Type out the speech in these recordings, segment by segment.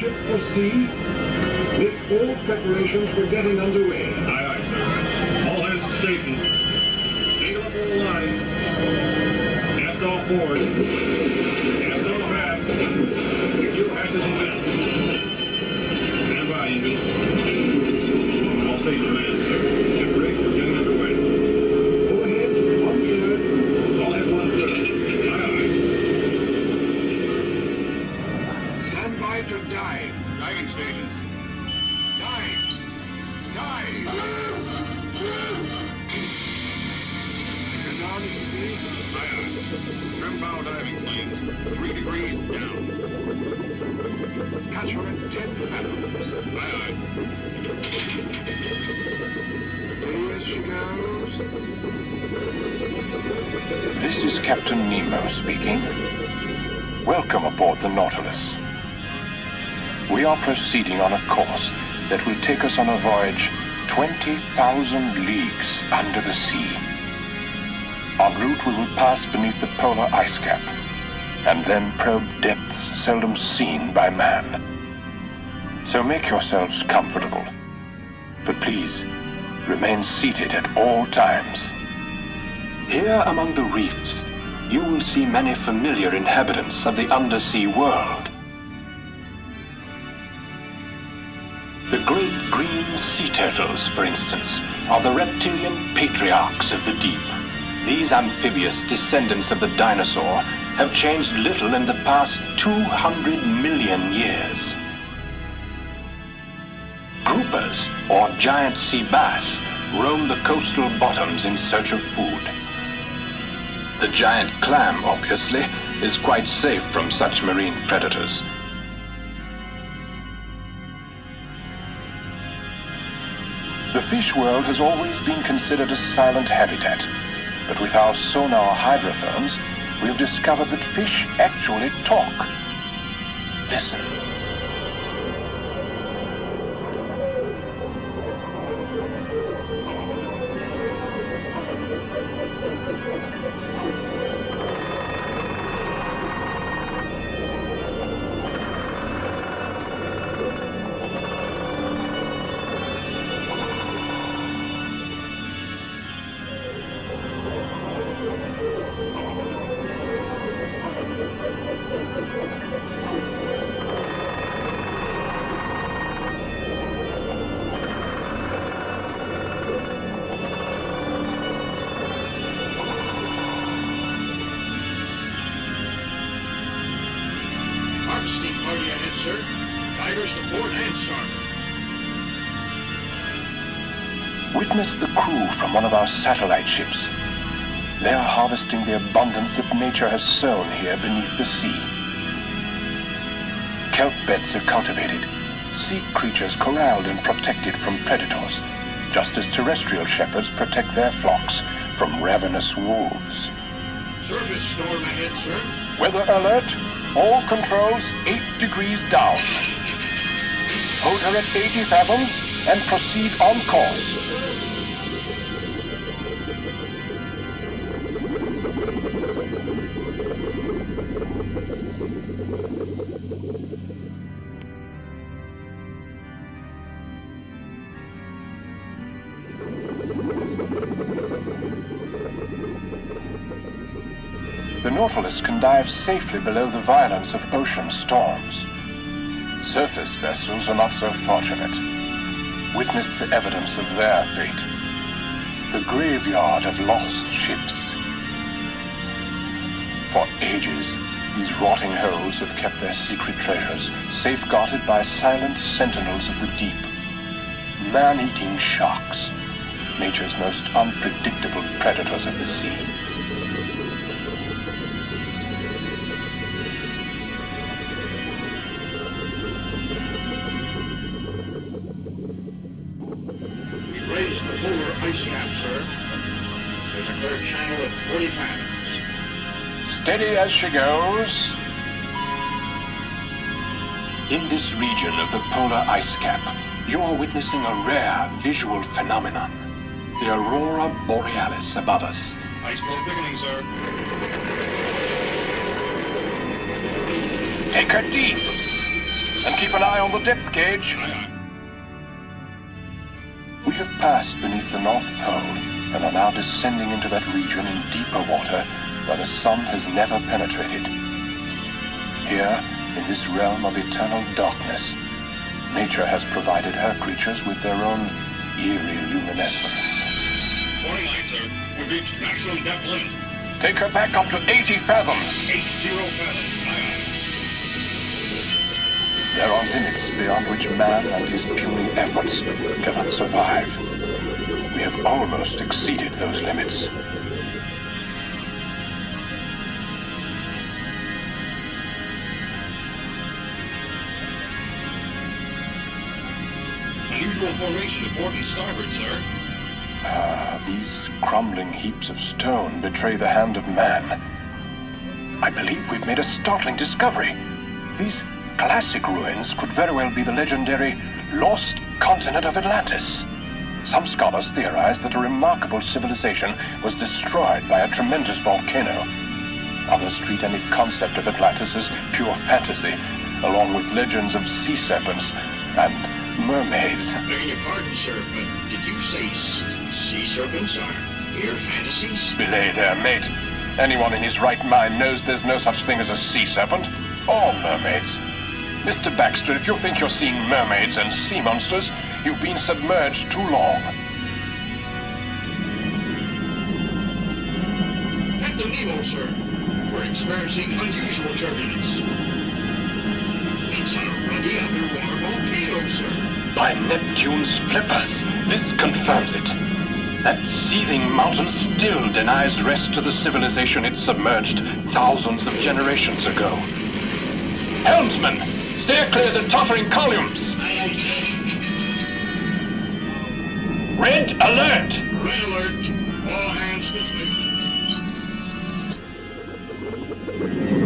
ship for sea. Make all preparations for getting underway. Aye, aye, sir. All hands to station. Angle up all lines. Cast off forward. Cast off back. Secure hatches and vents. Stand by, engines. All station man, sir. Ship rigged for getting underway. Go ahead, 1/3. All head 1/3. Aye, aye. Stand by to dive. Diving stations. Dive! Dive! You're down at the sea. Aye, aye. Trim bow diving planes. 3 degrees down. Catch her at 10 fathoms. Aye, aye. Steady as she goes. This is Captain Nemo speaking. Welcome aboard the Nautilus. We are proceeding on a course that will take us on a voyage 20,000 leagues under the sea. En route, we will pass beneath the polar ice cap, and then probe depths seldom seen by man. So make yourselves comfortable, but please remain seated at all times. Here among the reefs, you will see many familiar inhabitants of the undersea world. The great green sea turtles, for instance, are the reptilian patriarchs of the deep. These amphibious descendants of the dinosaur have changed little in the past 200 million years. Groupers, or giant sea bass, roam the coastal bottoms in search of food. The giant clam, obviously, is quite safe from such marine predators. The fish world has always been considered a silent habitat, but with our sonar hydrophones, we have discovered that fish actually talk. Listen. Steam party ahead, sir. Divers to port and starboard. Witness the crew from one of our satellite ships. They are harvesting the abundance that nature has sown here beneath the sea. Kelp beds are cultivated, sea creatures corralled and protected from predators, just as terrestrial shepherds protect their flocks from ravenous wolves. Surface storm ahead, sir. Weather alert. All controls 8 degrees down. Hold her at 80 fathoms and proceed on course. The Nautilus can dive safely below the violence of ocean storms. Surface vessels are not so fortunate. Witness the evidence of their fate. The graveyard of lost ships. For ages, these rotting hulls have kept their secret treasures, safeguarded by silent sentinels of the deep. Man-eating sharks, nature's most unpredictable predators of the sea. Raise the polar ice cap, sir. There's a clear channel at 40 fathoms. Steady as she goes. In this region of the polar ice cap, you are witnessing a rare visual phenomenon. The aurora borealis above us. Ice flow thickening, sir. Take her deep. And keep an eye on the depth gauge. We have passed beneath the North Pole and are now descending into that region in deeper water where the sun has never penetrated. Here, in this realm of eternal darkness, nature has provided her creatures with their own eerie luminescence. Warning light, sir. We've reached maximum depth limit. Take her back up to 80 fathoms. 80 fathoms. Aye, aye. There are limits beyond which man and his puny efforts cannot survive. We have almost exceeded those limits. Unusual formation to port and starboard, sir. These crumbling heaps of stone betray the hand of man. I believe we've made a startling discovery. These classic ruins could very well be the legendary lost continent of Atlantis. Some scholars theorize that a remarkable civilization was destroyed by a tremendous volcano. Others treat any concept of Atlantis as pure fantasy, along with legends of sea serpents and mermaids. Begging your pardon, sir, but did you say sea serpents are mere fantasies? Belay there, mate. Anyone in his right mind knows there's no such thing as a sea serpent or mermaids. Mr. Baxter, if you think you're seeing mermaids and sea monsters, you've been submerged too long. Captain Nemo, sir. We're experiencing unusual turbulence. It's a ruddy underwater volcano, sir. By Neptune's flippers, this confirms it. That seething mountain still denies rest to the civilization it submerged thousands of generations ago. Helmsman, steer clear the tottering columns! Red alert! Red alert! All hands to sleep.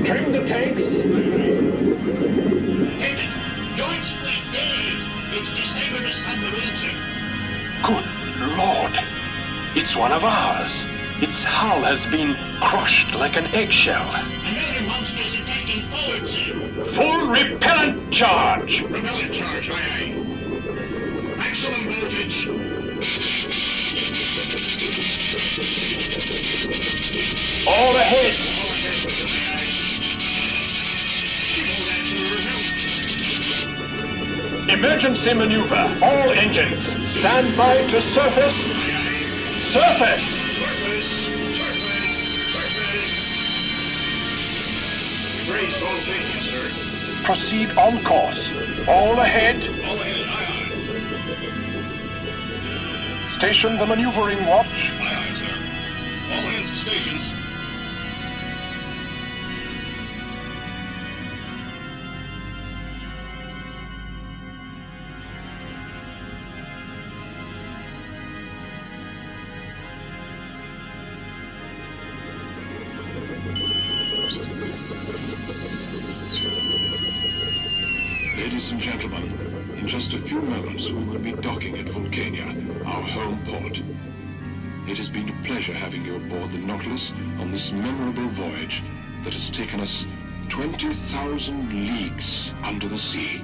Trim the tanks. Captain, don't split days! It's disabled the submarine, sir. Good Lord! It's one of ours. Its hull has been crushed like an eggshell. Another monster's attacking forward, sir. Full repellent charge! Repellent charge, aye, aye. Maximum voltage. All ahead! Emergency maneuver. All engines. Stand by to surface. Surface! Raised voltage, sir. Proceed on course. All ahead. All ahead, aye, aye. Station the maneuvering watch. Aye, aye, sir. All hands to stations. Ladies and gentlemen, in just a few moments we will be docking at Vulcania, our home port. It has been a pleasure having you aboard the Nautilus on this memorable voyage that has taken us 20,000 leagues under the sea.